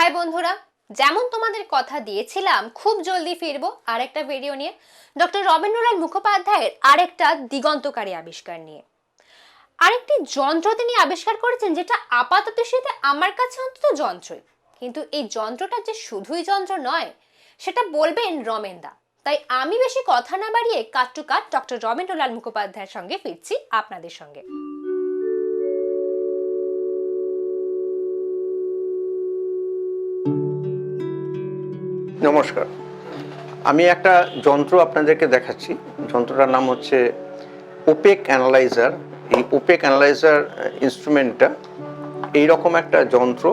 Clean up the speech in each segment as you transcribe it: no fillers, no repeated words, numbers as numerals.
High বন্ধুরা, যেমন তোমাদের কথা দিয়েছিলাম খুব জলদি ফিরবো আরেকটা ভিডিও নিয়ে ডক্টর রমেন্দ্রলাল মুখোপাধ্যায়ের আরেকটা দিগন্তকারী আবিষ্কার নিয়ে। আরেকটি যন্ত্র তিনি আবিষ্কার করেছেন যেটা আপাতত সেটা আমার কাছে অন্তত যন্ত্রই, কিন্তু এই যন্ত্রটা যে শুধুই যন্ত্র নয় সেটা বলবেন রমেনদা। তাই আমি বেশি কথা না বাড়িয়ে কাট টু কাট ডক্টর রমেন্দ্রলাল মুখোপাধ্যায়ের সঙ্গে ফিরছি আপনাদের সঙ্গে। নমস্কার, আমি একটা যন্ত্র আপনাদেরকে দেখাচ্ছি। যন্ত্রটার নাম হচ্ছে ওপেক অ্যানালাইজার। এই ওপেক অ্যানালাইজার ইনস্ট্রুমেন্টটা এইরকম একটা যন্ত্র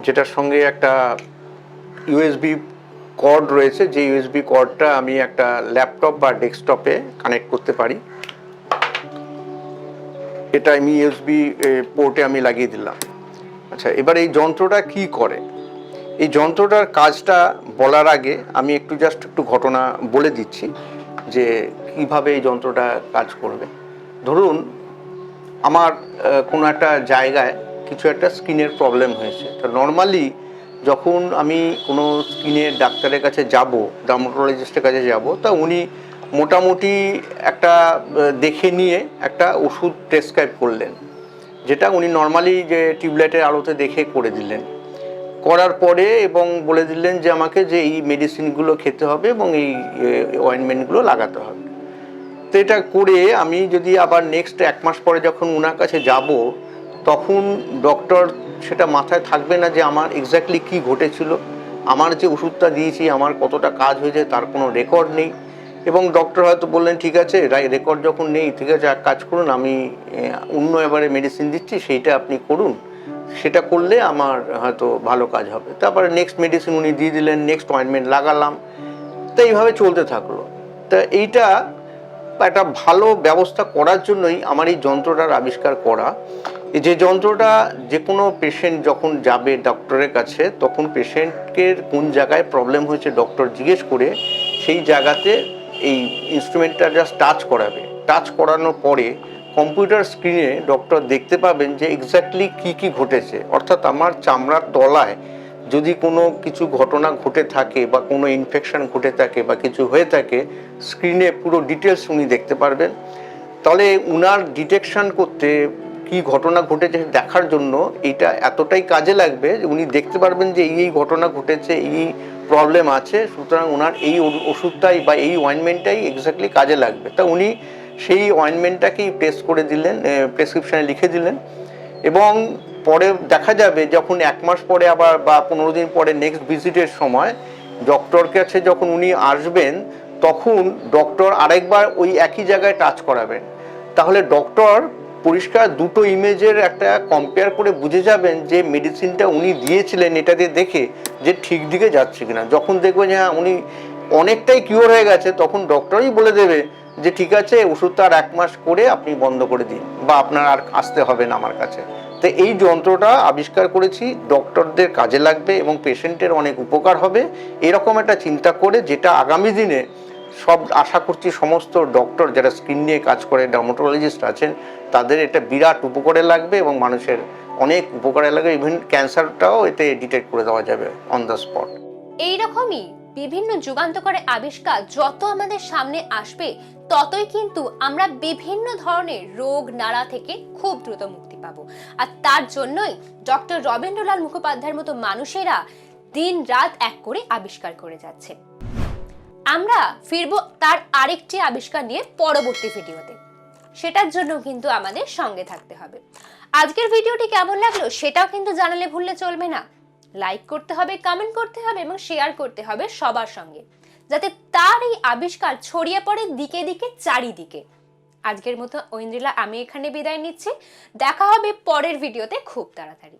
যেটার সঙ্গে একটা ইউএসবি কর্ড রয়েছে, যে ইউএসবি কর্ডটা আমি একটা ল্যাপটপ বা ডেস্কটপে কানেক্ট করতে পারি। এটা আমি ইউএসবি পোর্টে আমি লাগিয়ে দিলাম। আচ্ছা, এবার এই যন্ত্রটা কি করে? এই যন্ত্রটার কাজটা বলার আগে আমি একটু ঘটনা বলে দিচ্ছি যে কিভাবে এই যন্ত্রটা কাজ করবে। ধরুন আমার কোনো একটা জায়গায় কিছু একটা স্কিনের প্রবলেম হয়েছে। তো নর্মালি যখন আমি কোনো স্কিনের ডাক্তারের কাছে যাব, ডার্মাটোলজিস্টের কাছে যাব, তা উনি মোটামুটি একটা দেখে নিয়ে একটা ওষুধ প্রেসক্রাইব করলেন, যেটা উনি নর্মালি যে টিউবলাইটের আলোতে দেখে করে দিলেন। করার পরে এবং বলে দিলেন যে আমাকে যে এই মেডিসিনগুলো খেতে হবে এবং এই অয়েনমেন্টগুলো লাগাতে হবে। তো এটা করে আমি যদি আবার নেক্সট 1 মাস পরে যখন ওনার কাছে যাব, তখন ডক্টর সেটা মাথায় থাকবে না যে আমার এক্স্যাক্টলি কী ঘটেছিল, আমার যে ওষুধটা দিয়েছি আমার কতটা কাজ হয়েছে তার কোনো রেকর্ড নেই। এবং ডক্টর হয়তো বললেন ঠিক আছে, রেকর্ড যখন নেই, ঠিক আছে এক কাজ করুন, আমি অন্য এবারে মেডিসিন দিচ্ছি, সেইটা আপনি করুন, সেটা করলে আমার হয়তো ভালো কাজ হবে। তারপরে নেক্সট মেডিসিন উনি দিয়ে দিলেন, নেক্সট অয়েন্টমেন্ট লাগালাম, তো এইভাবে চলতে থাকলো। তা এইটা একটা ভালো ব্যবস্থা করার জন্যই আমার এই যন্ত্রটার আবিষ্কার করা। যে যন্ত্রটা যে কোনো পেশেন্ট যখন যাবে ডক্টরের কাছে, তখন পেশেন্টকে কোন জায়গায় প্রবলেম হয়েছে ডক্টর জিজ্ঞেস করে সেই জায়গাতে এই ইনস্ট্রুমেন্টটা জাস্ট টাচ করাবে। টাচ করানোর পরে কম্পিউটার স্ক্রিনে ডক্টর দেখতে পাবেন যে এক্স্যাক্টলি কী ঘটেছে। অর্থাৎ আমার চামড়ার তলায় যদি কোনো কিছু ঘটনা ঘটে থাকে বা কোনো ইনফেকশন ঘটে থাকে বা কিছু হয়ে থাকে, স্ক্রিনে পুরো ডিটেলস উনি দেখতে পারবেন। তাহলে উনার ডিটেকশন করতে কি ঘটনা ঘটেছে দেখার জন্য এটা এতটাই কাজে লাগবে যে উনি দেখতে পারবেন যে এই ঘটনা ঘটেছে, এই প্রবলেম আছে, সুতরাং ওনার এই ওষুধটাই বা এই অয়েনমেন্টটাই এক্স্যাক্টলি কাজে লাগবে। তা উনি সেই অয়েনমেন্টটাকেই প্রেস করে দিলেন, প্রেসক্রিপশানে লিখে দিলেন। এবং পরে দেখা যাবে যখন 1 মাস পরে আবার বা 15 দিন পরে নেক্সট ভিজিটের সময় ডক্টর কাছে যখন উনি আসবেন, তখন ডক্টর আরেকবার ওই একই জায়গায় টাচ করাবেন। তাহলে ডক্টর পরিষ্কার দুটো ইমেজের একটা কম্পেয়ার করে বুঝে যাবেন যে মেডিসিনটা উনি দিয়েছিলেন এটা দিয়ে দেখে যে ঠিক দিকে যাচ্ছে কিনা। যখন দেখবেন যে হ্যাঁ উনি অনেকটাই কিওর হয়ে গেছে, তখন ডক্টরই বলে দেবে যে ঠিক আছে, ওষুধটা আর 1 মাস করে আপনি বন্ধ করে দিন বা আপনার আর আসতে হবে না আমার কাছে। তো এই যন্ত্রটা আবিষ্কার করেছি, ডক্টরদের কাজে লাগবে এবং পেশেন্টের অনেক উপকার হবে, এরকম একটা চিন্তা করে, যেটা আগামী দিনে সব আশা করছি সমস্ত ডক্টর যারা স্কিন নিয়ে কাজ করে, ডার্মাটোলজিস্ট আছেন, তাদের এটা বিরাট উপকারে লাগবে এবং মানুষের অনেক উপকারে লাগবে। ইভেন ক্যান্সারটাও এতে ডিটেক্ট করে দেওয়া যাবে অন দ্য স্পট। এইরকমই বিভিন্ন যুগান্তকারী আবিষ্কার যত আমাদের সামনে আসবে, ততই কিন্তু আমরা বিভিন্ন ধরনের রোগ নাড়া থেকে খুব দ্রুত মুক্তি পাবো। আর তার জন্যই ডক্টর রমেন্দ্রলাল মুখোপাধ্যায়ের মতো মানুষেরা দিন রাত এক করে আবিষ্কার করে যাচ্ছে। আমরা ফিরবো তার আরেকটি আবিষ্কার নিয়ে পরবর্তী ভিডিওতে, সেটার জন্য কিন্তু আমাদের সঙ্গে থাকতে হবে। আজকের ভিডিওটি কেমন লাগলো সেটাও কিন্তু জানালে ভুললে চলবে না। লাইক করতে হবে, কমেন্ট করতে হবে এবং শেয়ার করতে হবে সবার সঙ্গে, যাতে তার এই আবিষ্কার ছড়িয়ে পড়ে দিকে দিকে চারিদিকে। আজকের মতো ঐন্দ্রিলা আমি এখানে বিদায় নিচ্ছি। দেখা হবে পরের ভিডিওতে খুব তাড়াতাড়ি।